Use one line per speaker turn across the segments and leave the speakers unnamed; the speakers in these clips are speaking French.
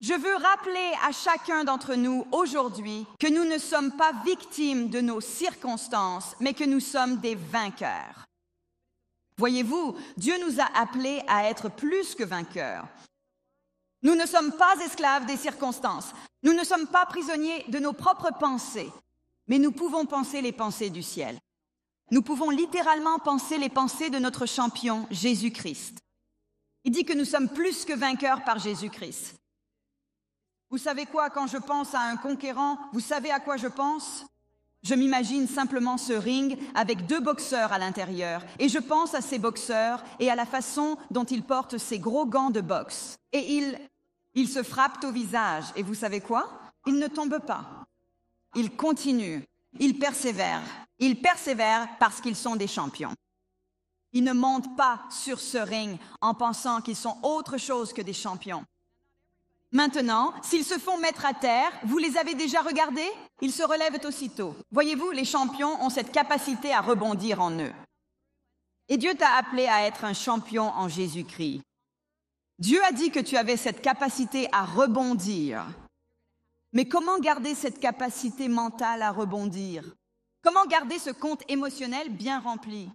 Je veux rappeler à chacun d'entre nous aujourd'hui que nous ne sommes pas victimes de nos circonstances, mais que nous sommes des vainqueurs. Voyez-vous, Dieu nous a appelés à être plus que vainqueurs. Nous ne sommes pas esclaves des circonstances. Nous ne sommes pas prisonniers de nos propres pensées, mais nous pouvons penser les pensées du ciel. Nous pouvons littéralement penser les pensées de notre champion, Jésus-Christ. Il dit que nous sommes plus que vainqueurs par Jésus-Christ. Vous savez quoi, quand je pense à un conquérant, vous savez à quoi je pense? Je m'imagine simplement ce ring avec 2 boxeurs à l'intérieur. Et je pense à ces boxeurs et à la façon dont ils portent ces gros gants de boxe. Et ils se frappent au visage. Et vous savez quoi? Ils ne tombent pas. Ils continuent. Ils persévèrent. Ils persévèrent parce qu'ils sont des champions. Ils ne montent pas sur ce ring en pensant qu'ils sont autre chose que des champions. Maintenant, s'ils se font mettre à terre, vous les avez déjà regardés? Ils se relèvent aussitôt. Voyez-vous, les champions ont cette capacité à rebondir en eux. Et Dieu t'a appelé à être un champion en Jésus-Christ. Dieu a dit que tu avais cette capacité à rebondir. Mais comment garder cette capacité mentale à rebondir? Comment garder ce compte émotionnel bien rempli?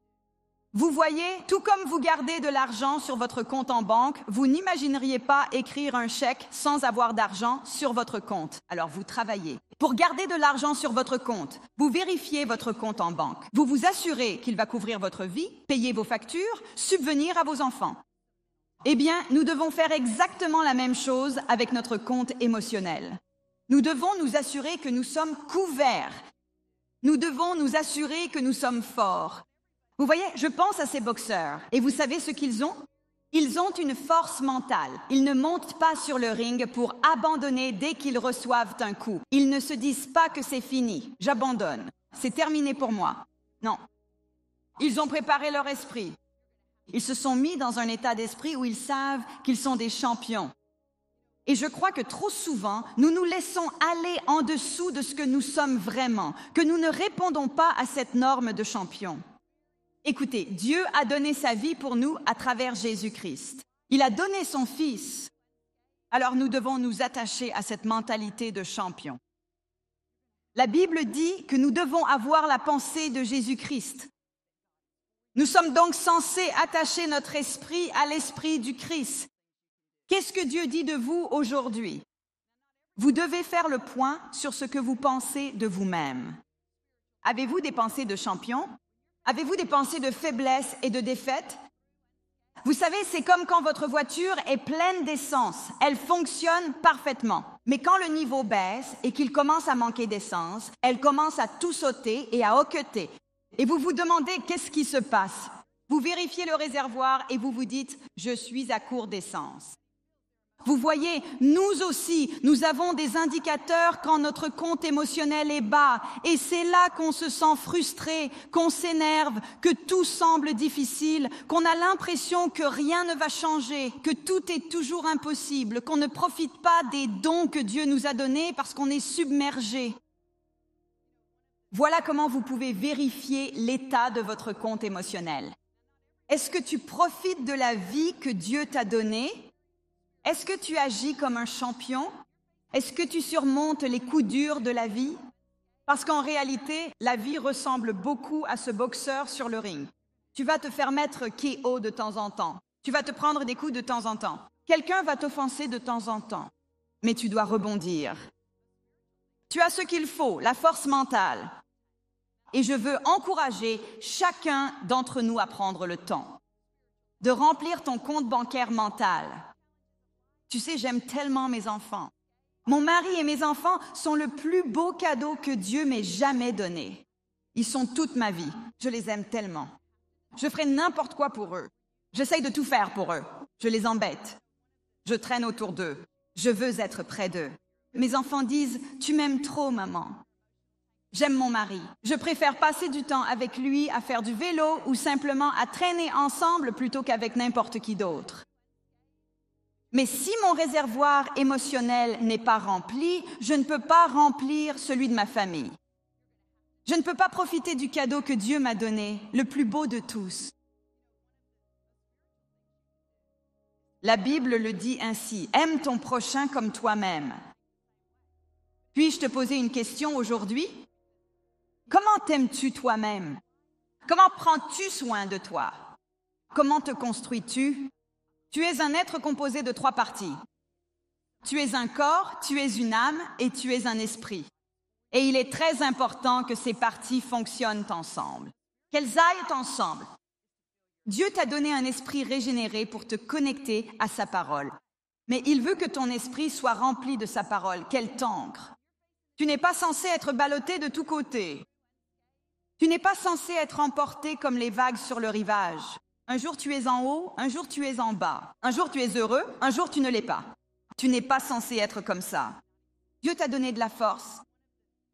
Vous voyez, tout comme vous gardez de l'argent sur votre compte en banque, vous n'imagineriez pas écrire un chèque sans avoir d'argent sur votre compte. Alors vous travaillez. Pour garder de l'argent sur votre compte, vous vérifiez votre compte en banque. Vous vous assurez qu'il va couvrir votre vie, payer vos factures, subvenir à vos enfants. Eh bien, nous devons faire exactement la même chose avec notre compte émotionnel. Nous devons nous assurer que nous sommes couverts. Nous devons nous assurer que nous sommes forts. Vous voyez, je pense à ces boxeurs. Et vous savez ce qu'ils ont? Ils ont une force mentale. Ils ne montent pas sur le ring pour abandonner dès qu'ils reçoivent un coup. Ils ne se disent pas que c'est fini. J'abandonne. C'est terminé pour moi. Non. Ils ont préparé leur esprit. Ils se sont mis dans un état d'esprit où ils savent qu'ils sont des champions. Et je crois que trop souvent, nous nous laissons aller en dessous de ce que nous sommes vraiment, que nous ne répondons pas à cette norme de champion. Écoutez, Dieu a donné sa vie pour nous à travers Jésus-Christ. Il a donné son Fils. Alors nous devons nous attacher à cette mentalité de champion. La Bible dit que nous devons avoir la pensée de Jésus-Christ. Nous sommes donc censés attacher notre esprit à l'esprit du Christ. Qu'est-ce que Dieu dit de vous aujourd'hui? Vous devez faire le point sur ce que vous pensez de vous-même. Avez-vous des pensées de champion? Avez-vous des pensées de faiblesse et de défaite? Vous savez, c'est comme quand votre voiture est pleine d'essence. Elle fonctionne parfaitement. Mais quand le niveau baisse et qu'il commence à manquer d'essence, elle commence à tout sauter et à hoqueter. Et vous vous demandez qu'est-ce qui se passe. Vous vérifiez le réservoir et vous vous dites « Je suis à court d'essence ». Vous voyez, nous aussi, nous avons des indicateurs quand notre compte émotionnel est bas. Et c'est là qu'on se sent frustré, qu'on s'énerve, que tout semble difficile, qu'on a l'impression que rien ne va changer, que tout est toujours impossible, qu'on ne profite pas des dons que Dieu nous a donnés parce qu'on est submergé. Voilà comment vous pouvez vérifier l'état de votre compte émotionnel. Est-ce que tu profites de la vie que Dieu t'a donnée? Est-ce que tu agis comme un champion? Est-ce que tu surmontes les coups durs de la vie? Parce qu'en réalité, la vie ressemble beaucoup à ce boxeur sur le ring. Tu vas te faire mettre KO de temps en temps. Tu vas te prendre des coups de temps en temps. Quelqu'un va t'offenser de temps en temps. Mais tu dois rebondir. Tu as ce qu'il faut, la force mentale. Et je veux encourager chacun d'entre nous à prendre le temps de remplir ton compte bancaire mental. Tu sais, j'aime tellement mes enfants. Mon mari et mes enfants sont le plus beau cadeau que Dieu m'ait jamais donné. Ils sont toute ma vie. Je les aime tellement. Je ferai n'importe quoi pour eux. J'essaye de tout faire pour eux. Je les embête. Je traîne autour d'eux. Je veux être près d'eux. Mes enfants disent « Tu m'aimes trop, maman ». J'aime mon mari. Je préfère passer du temps avec lui à faire du vélo ou simplement à traîner ensemble plutôt qu'avec n'importe qui d'autre. Mais si mon réservoir émotionnel n'est pas rempli, je ne peux pas remplir celui de ma famille. Je ne peux pas profiter du cadeau que Dieu m'a donné, le plus beau de tous. La Bible le dit ainsi, aime ton prochain comme toi-même. Puis-je te poser une question aujourd'hui? Comment t'aimes-tu toi-même? Comment prends-tu soin de toi? Comment te construis-tu? Tu es un être composé de 3 parties. Tu es un corps, tu es une âme et tu es un esprit. Et il est très important que ces parties fonctionnent ensemble, qu'elles aillent ensemble. Dieu t'a donné un esprit régénéré pour te connecter à sa parole. Mais il veut que ton esprit soit rempli de sa parole, qu'elle t'ancre. Tu n'es pas censé être ballotté de tous côtés. Tu n'es pas censé être emporté comme les vagues sur le rivage. Un jour tu es en haut, un jour tu es en bas. Un jour tu es heureux, un jour tu ne l'es pas. Tu n'es pas censé être comme ça. Dieu t'a donné de la force.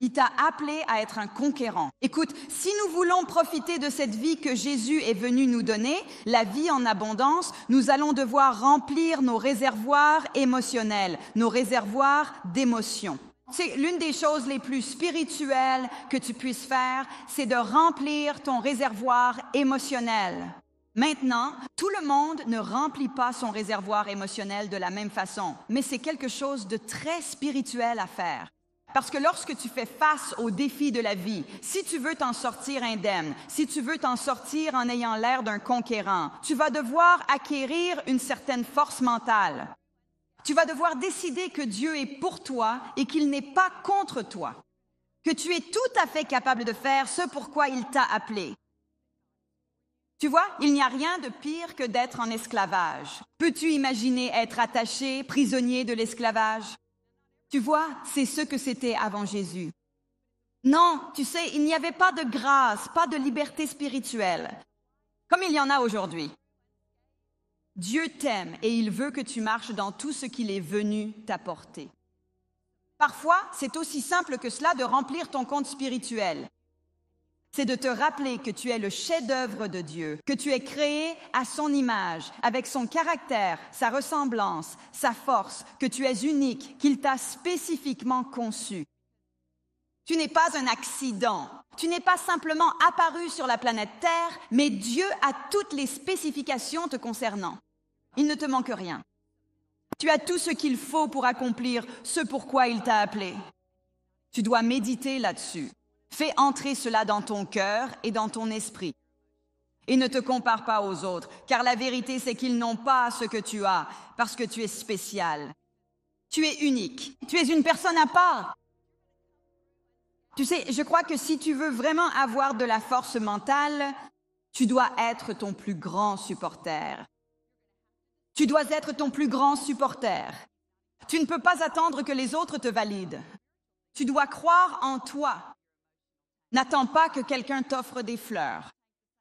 Il t'a appelé à être un conquérant. Écoute, si nous voulons profiter de cette vie que Jésus est venu nous donner, la vie en abondance, nous allons devoir remplir nos réservoirs émotionnels, nos réservoirs d'émotions. C'est l'une des choses les plus spirituelles que tu puisses faire, c'est de remplir ton réservoir émotionnel. Maintenant, tout le monde ne remplit pas son réservoir émotionnel de la même façon, mais c'est quelque chose de très spirituel à faire. Parce que lorsque tu fais face aux défis de la vie, si tu veux t'en sortir indemne, si tu veux t'en sortir en ayant l'air d'un conquérant, tu vas devoir acquérir une certaine force mentale. Tu vas devoir décider que Dieu est pour toi et qu'il n'est pas contre toi, que tu es tout à fait capable de faire ce pourquoi il t'a appelé. Tu vois, il n'y a rien de pire que d'être en esclavage. Peux-tu imaginer être attaché, prisonnier de l'esclavage? Tu vois, c'est ce que c'était avant Jésus. Non, tu sais, il n'y avait pas de grâce, pas de liberté spirituelle, comme il y en a aujourd'hui. Dieu t'aime et il veut que tu marches dans tout ce qu'il est venu t'apporter. Parfois, c'est aussi simple que cela de remplir ton compte spirituel. C'est de te rappeler que tu es le chef-d'œuvre de Dieu, que tu es créé à son image, avec son caractère, sa ressemblance, sa force, que tu es unique, qu'il t'a spécifiquement conçu. Tu n'es pas un accident, tu n'es pas simplement apparu sur la planète Terre, mais Dieu a toutes les spécifications te concernant. Il ne te manque rien. Tu as tout ce qu'il faut pour accomplir ce pourquoi il t'a appelé. Tu dois méditer là-dessus. Fais entrer cela dans ton cœur et dans ton esprit. Et ne te compare pas aux autres, car la vérité, c'est qu'ils n'ont pas ce que tu as, parce que tu es spécial. Tu es unique. Tu es une personne à part. Tu sais, je crois que si tu veux vraiment avoir de la force mentale, tu dois être ton plus grand supporter. Tu dois être ton plus grand supporter. Tu ne peux pas attendre que les autres te valident. Tu dois croire en toi. N'attends pas que quelqu'un t'offre des fleurs.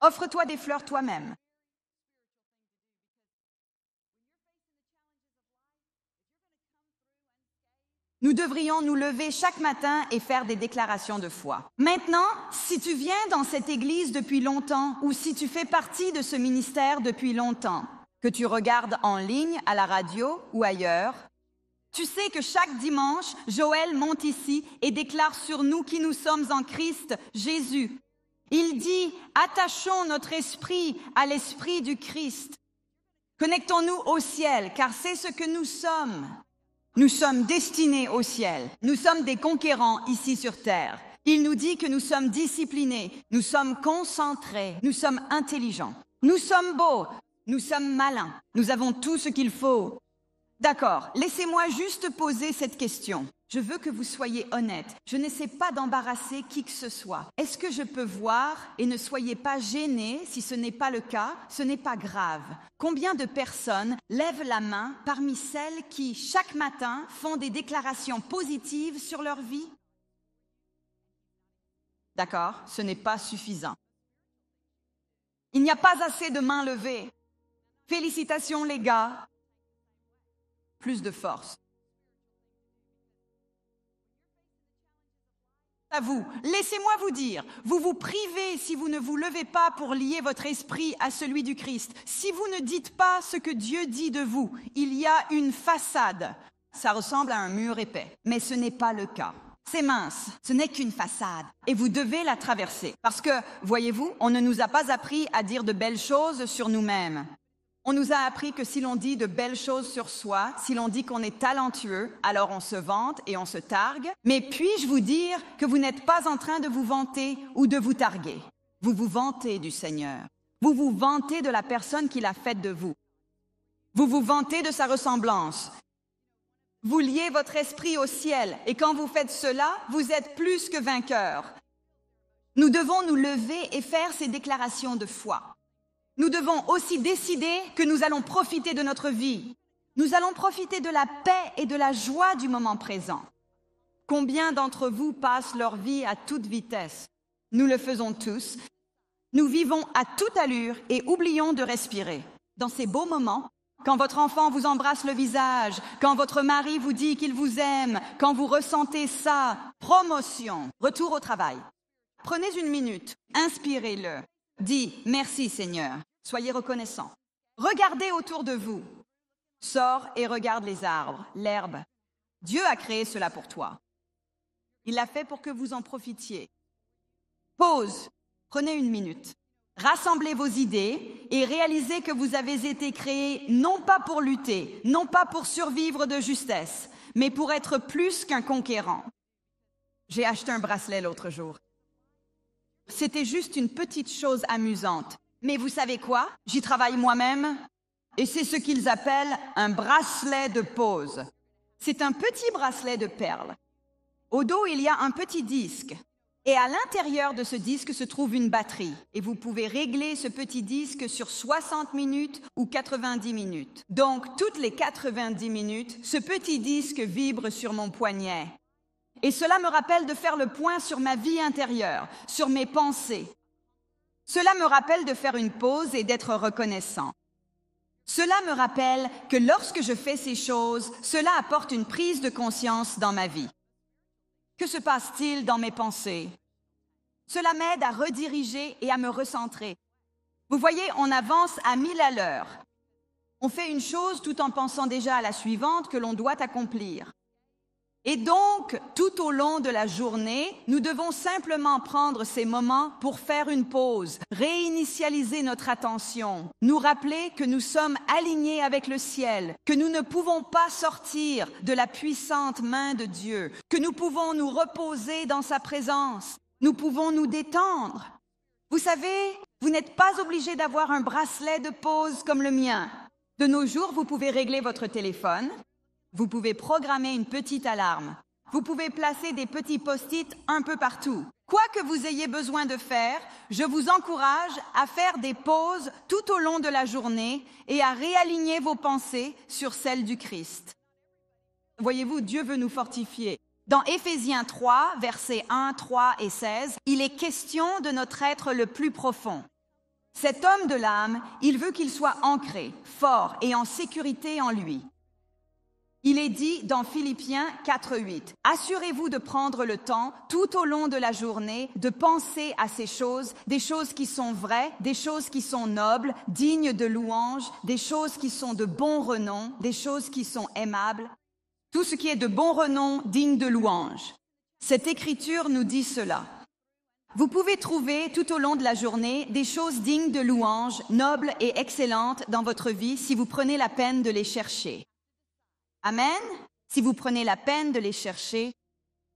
Offre-toi des fleurs toi-même. Nous devrions nous lever chaque matin et faire des déclarations de foi. Maintenant, si tu viens dans cette église depuis longtemps ou si tu fais partie de ce ministère depuis longtemps, que tu regardes en ligne, à la radio ou ailleurs, tu sais que chaque dimanche, Joël monte ici et déclare sur nous qui nous sommes en Christ Jésus. Il dit, attachons notre esprit à l'esprit du Christ. Connectons-nous au ciel, car c'est ce que nous sommes. Nous sommes destinés au ciel. Nous sommes des conquérants ici sur terre. Il nous dit que nous sommes disciplinés, nous sommes concentrés, nous sommes intelligents. Nous sommes beaux, nous sommes malins. Nous avons tout ce qu'il faut. D'accord, laissez-moi juste poser cette question. Je veux que vous soyez honnête. Je n'essaie pas d'embarrasser qui que ce soit. Est-ce que je peux voir et ne soyez pas gênés si ce n'est pas le cas? Ce n'est pas grave. Combien de personnes lèvent la main parmi celles qui, chaque matin, font des déclarations positives sur leur vie? D'accord, ce n'est pas suffisant. Il n'y a pas assez de mains levées. Félicitations les gars. Plus de force. À vous, laissez-moi vous dire, vous vous privez si vous ne vous levez pas pour lier votre esprit à celui du Christ. Si vous ne dites pas ce que Dieu dit de vous, il y a une façade. Ça ressemble à un mur épais, mais ce n'est pas le cas. C'est mince, ce n'est qu'une façade et vous devez la traverser. Parce que, voyez-vous, on ne nous a pas appris à dire de belles choses sur nous-mêmes. On nous a appris que si l'on dit de belles choses sur soi, si l'on dit qu'on est talentueux, alors on se vante et on se targue. Mais puis-je vous dire que vous n'êtes pas en train de vous vanter ou de vous targuer? Vous vous vantez du Seigneur. Vous vous vantez de la personne qui l'a faite de vous. Vous vous vantez de sa ressemblance. Vous liez votre esprit au ciel et quand vous faites cela, vous êtes plus que vainqueur. Nous devons nous lever et faire ces déclarations de foi. Nous devons aussi décider que nous allons profiter de notre vie. Nous allons profiter de la paix et de la joie du moment présent. Combien d'entre vous passent leur vie à toute vitesse? Nous le faisons tous. Nous vivons à toute allure et oublions de respirer. Dans ces beaux moments, quand votre enfant vous embrasse le visage, quand votre mari vous dit qu'il vous aime, quand vous ressentez ça, promotion, retour au travail. Prenez une minute, inspirez-le. Dis « Merci Seigneur ». Soyez reconnaissants. Regardez autour de vous. Sors et regarde les arbres, l'herbe. Dieu a créé cela pour toi. Il l'a fait pour que vous en profitiez. Pause. Prenez une minute. Rassemblez vos idées et réalisez que vous avez été créés non pas pour lutter, non pas pour survivre de justesse, mais pour être plus qu'un conquérant. J'ai acheté un bracelet l'autre jour. C'était juste une petite chose amusante. Mais vous savez quoi? J'y travaille moi-même et c'est ce qu'ils appellent un bracelet de pose. C'est un petit bracelet de perles. Au dos, il y a un petit disque. Et à l'intérieur de ce disque se trouve une batterie. Et vous pouvez régler ce petit disque sur 60 minutes ou 90 minutes. Donc, toutes les 90 minutes, ce petit disque vibre sur mon poignet. Et cela me rappelle de faire le point sur ma vie intérieure, sur mes pensées. Cela me rappelle de faire une pause et d'être reconnaissant. Cela me rappelle que lorsque je fais ces choses, cela apporte une prise de conscience dans ma vie. Que se passe-t-il dans mes pensées? Cela m'aide à rediriger et à me recentrer. Vous voyez, on avance à 1000 à l'heure. On fait une chose tout en pensant déjà à la suivante que l'on doit accomplir. Et donc, tout au long de la journée, nous devons simplement prendre ces moments pour faire une pause, réinitialiser notre attention, nous rappeler que nous sommes alignés avec le ciel, que nous ne pouvons pas sortir de la puissante main de Dieu, que nous pouvons nous reposer dans sa présence, nous pouvons nous détendre. Vous savez, vous n'êtes pas obligé d'avoir un bracelet de pause comme le mien. De nos jours, vous pouvez régler votre téléphone. Vous pouvez programmer une petite alarme. Vous pouvez placer des petits post-it un peu partout. Quoi que vous ayez besoin de faire, je vous encourage à faire des pauses tout au long de la journée et à réaligner vos pensées sur celles du Christ. Voyez-vous, Dieu veut nous fortifier. Dans Éphésiens 3, versets 1, 3 et 16, il est question de notre être le plus profond. Cet homme de l'âme, il veut qu'il soit ancré, fort et en sécurité en lui. Il est dit dans Philippiens 4:8, « Assurez-vous de prendre le temps, tout au long de la journée, de penser à ces choses, des choses qui sont vraies, des choses qui sont nobles, dignes de louange, des choses qui sont de bon renom, des choses qui sont aimables. Tout ce qui est de bon renom, digne de louange. » Cette écriture nous dit cela. Vous pouvez trouver tout au long de la journée des choses dignes de louange, nobles et excellentes dans votre vie si vous prenez la peine de les chercher. Amen. Si vous prenez la peine de les chercher.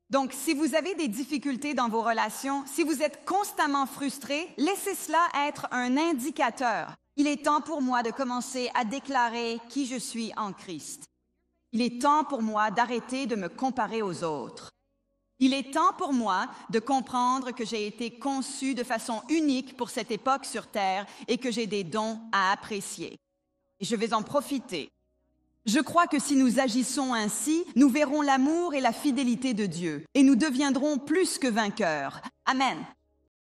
Donc, si vous avez des difficultés dans vos relations, si vous êtes constamment frustré, laissez cela être un indicateur. Il est temps pour moi de commencer à déclarer qui je suis en Christ. Il est temps pour moi d'arrêter de me comparer aux autres. Il est temps pour moi de comprendre que j'ai été conçu de façon unique pour cette époque sur Terre et que j'ai des dons à apprécier. Et je vais en profiter. Je crois que si nous agissons ainsi, nous verrons l'amour et la fidélité de Dieu et nous deviendrons plus que vainqueurs. Amen.